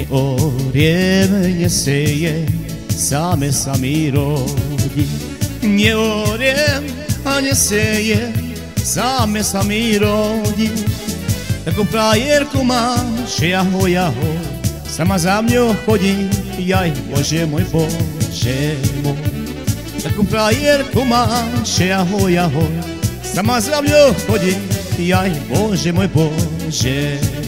oriem, nie seje, same sami rodí. Nie oriem a nie seje, same sami rodí. Takú frajerku mám, že ahoj, ahoj, sama za mňou chodí, jaj, Bože môj, Bože môj. Takú frajerku mám, že ahoj, ahoj, sama za mňou chodí, jaj, Bože môj, Bože môj.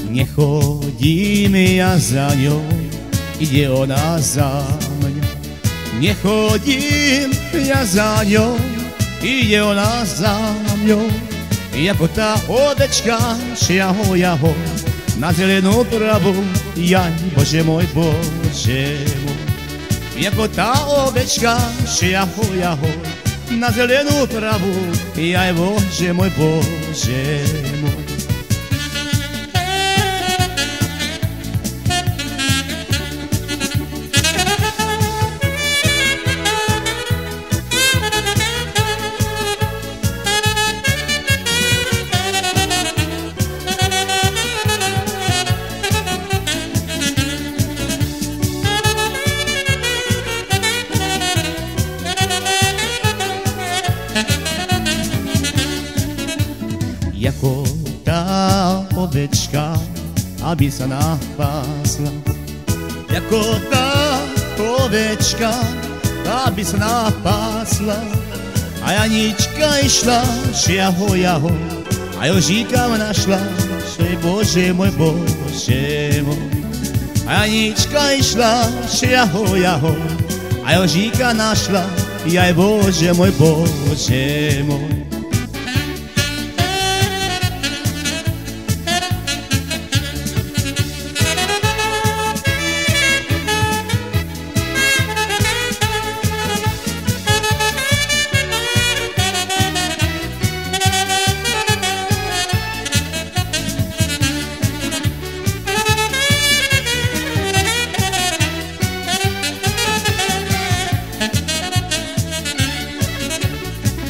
Nechodím ja za ňou, ide ona za mňou. Nechodím ja za ňou, ide ona za mňou. Jako tá ovečka, že ahoj, ahoj, na zelenú travu, jaj, Bože môj, Bože môj. Jako tá ovečka, že ahoj, ahoj, na zelenú travu, jaj, Bože môj, Bože môj. Jako tá ovečka, aby sa napásla. Jako tá ovečka, aby sa napásla. A Janička išla, že ahoj, ahoj, a Jožíka našla, že Bože môj, Bože môj. A Janička išla, že ahoj, ahoj, a Jožíka našla, jaj, Bože môj, Bože môj.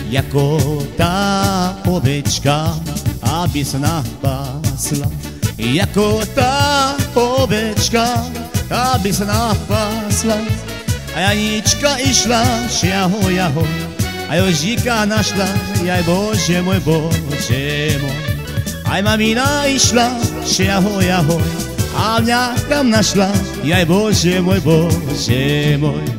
Jako tá ovečka, aby sa napásla. Jako tá ovečka, aby sa napásla. A Janička išla, že ahoj, ahoj, a Jožíka našla, jaj, Bože môj, Bože môj. Aj mamina išla, že ahoj, ahoj, a mňa tam našla, jaj, Bože môj, Bože môj.